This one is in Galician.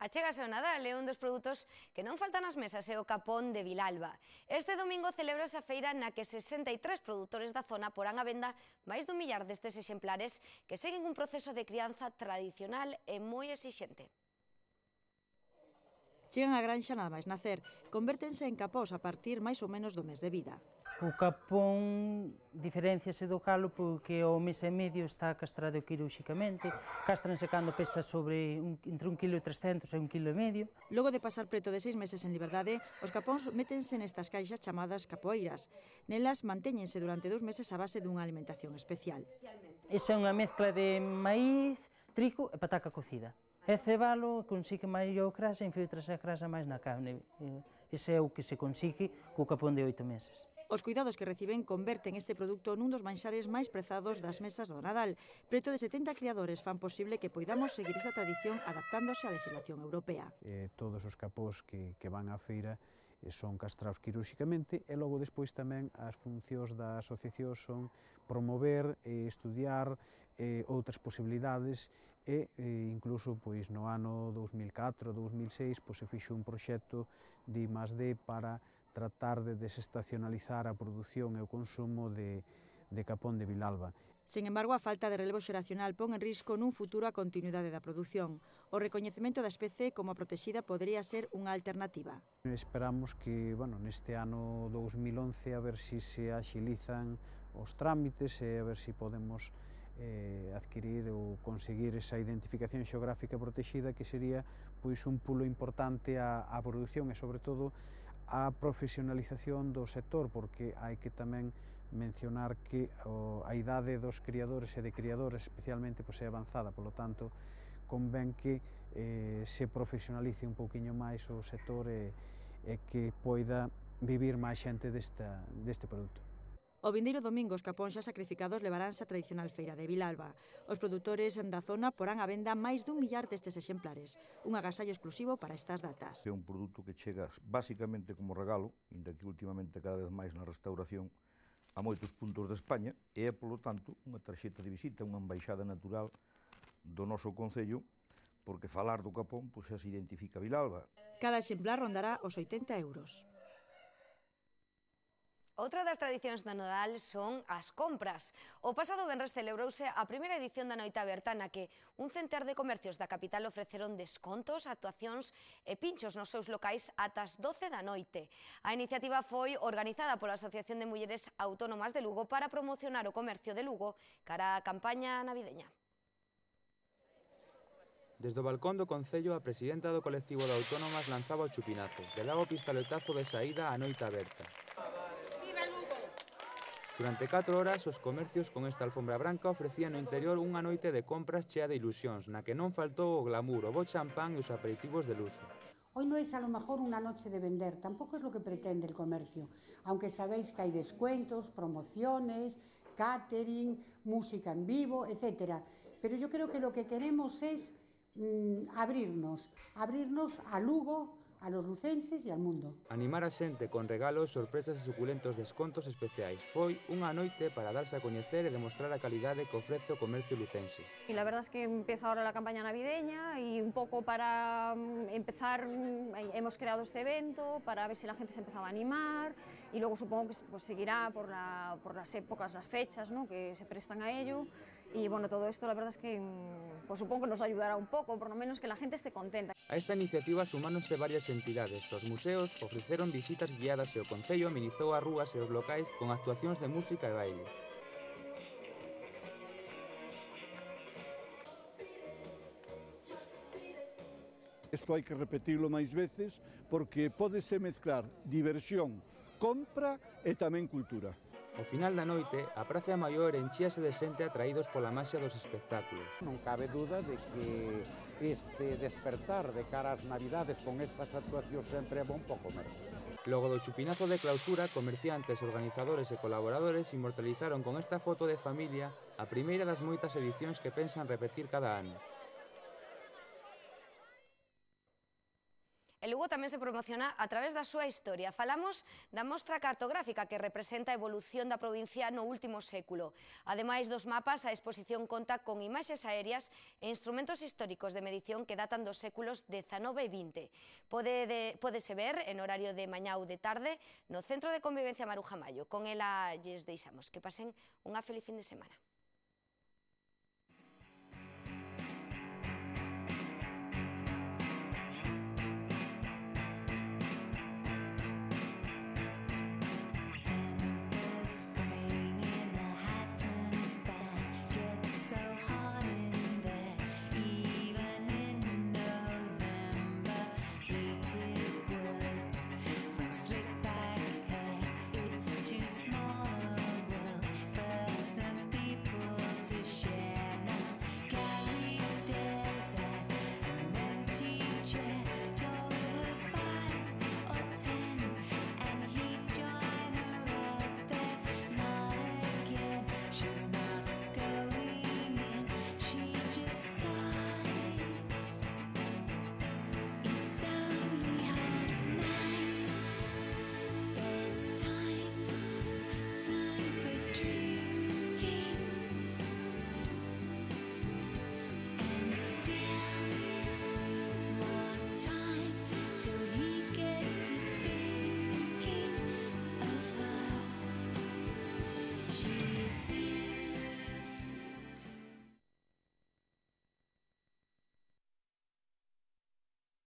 Achégase o Nadal é un dos produtos que non faltan nas mesas, é o capón de Vilalba. Este domingo celébrase a feira na que 63 produtores da zona porán a venda máis dun millar destes exemplares que seguen un proceso de crianza tradicional e moi exixente. Chegan á granxa nada máis nacer, convértense en capós a partir máis ou menos do mes de vida. O capón diferenciase do galo porque ao mes e medio está castrado quirúrxicamente, castranse cando pesa sobre entre 1,3 kg e 1,5 kg. Logo de pasar preto de 6 meses en liberdade, os capóns métense nestas caixas chamadas capoeiras. Nelas mantéñense durante 2 meses a base dunha alimentación especial. Esa é unha mezcla de maíz, trigo e pataca cocida. E cebalo consigue maior grasa e infiltrase a grasa máis na carne. Ese é o que se consigue co capón de 8 meses. Os cuidados que reciben converten este produto nun dos manxares máis prezados das mesas do Nadal. Preto de 70 criadores fan posible que poidamos seguir esta tradición adaptándose á legislación europea. Todos os capós que van á feira son castrados quirúrxicamente e logo despois tamén as funcións da asociación son promover e estudiar outras posibilidades e incluso no ano 2004-2006 se fixo un proxecto de I+D para tratar de desestacionalizar a produción e o consumo de capón de Vilalba. Sen embargo, a falta de relevo xeracional pon en risco nun futuro a continuidade da produción. O recoñecemento da especie como protexida podería ser unha alternativa. Esperamos que neste ano 2011 a ver se axilizan os trámites e a ver se podemos adquirir ou conseguir esa identificación xeográfica protexida que sería un pulo importante á produción e sobre todo a profesionalización do sector, porque hai que tamén mencionar que a idade dos criadores e de criadoras especialmente é avanzada, polo tanto convén que se profesionalice un pouquiño máis o sector e que poida vivir máis xente deste produto. O vindeiro domingo os capóns xa sacrificados levaránse á tradicional feira de Vilalba. Os produtores da zona porán a venda máis dun millar destes exemplares, un agasallo exclusivo para estas datas. É un produto que chega basicamente como regalo, inda que últimamente cada vez máis na restauración, a moitos puntos de España, e é, polo tanto, unha tarxeta de visita, unha embaixada natural do noso concello, porque falar do capón xa se identifica Vilalba. Cada exemplar rondará os 80 euros. Outra das tradicións do Nadal son as compras. O pasado venres celebrouse a primeira edición da Noite Aberta na que un centar de comercios da capital ofreceron descontos, actuacións e pinchos nos seus locais ata as 12 da noite. A iniciativa foi organizada pola Asociación de Mulleres Autónomas de Lugo para promocionar o comercio de Lugo cara á campaña navideña. Desde o balcón do Concello, a presidenta do colectivo de autónomas lanzaba o chupinazo, velaba o pistoletazo de saída á Noite Aberta. Durante 4 horas, os comercios con esta alfombra branca ofrecían no interior unha noite de compras chea de ilusións, na que non faltou o glamour, o bo champán e os aperitivos de luxo. Hoy no es a lo mejor una noche de vender, tampoco es lo que pretende el comercio, aunque sabéis que hay descuentos, promociones, catering, música en vivo, etc. Pero yo creo que lo que queremos es abrirnos a Lugo, a los lucenses e al mundo. Animar a xente con regalos, sorpresas e suculentos descontos especiais. Foi unha noite para darse a coñecer e demostrar a calidade que ofrece o comercio lucense. Y la verdad es que empieza ahora la campaña navideña y un poco para empezar hemos creado este evento para ver si la gente se empezaba a animar y luego supongo que seguirá por las épocas, las fechas, ¿no?, que se prestan a ello y todo esto la verdad es que supongo que nos ayudará un poco, por lo menos que la gente esté contenta. A esta iniciativa sumáronse varias entidades. Os museos ofreceron visitas guiadas e o Concello amenizou as rúas e os locais con actuacións de música e baile. Isto hai que repetirlo máis veces porque pódese mezclar diversión, compra e tamén cultura. Ao final da noite, a Praza Maior enchíase de xente atraídos pola maxia dos espectáculos. Non cabe duda de que este despertar de cara ás Navidades con estas actuacións sempre é bon para o comercio. Logo do chupinazo de clausura, comerciantes, organizadores e colaboradores inmortalizaron con esta foto de familia a primeira das moitas edicións que pensan repetir cada ano. E Lugo tamén se promociona a través da súa historia. Falamos da mostra cartográfica que representa a evolución da provincia no último século. Ademais dos mapas, a exposición conta con imaxes aéreas e instrumentos históricos de medición que datan dos séculos XIX e XX. Pódese ver en horario de mañá ou de tarde no Centro de Convivencia Maruja Maio. Con ela lles deixamos que pasen unha feliz fin de semana.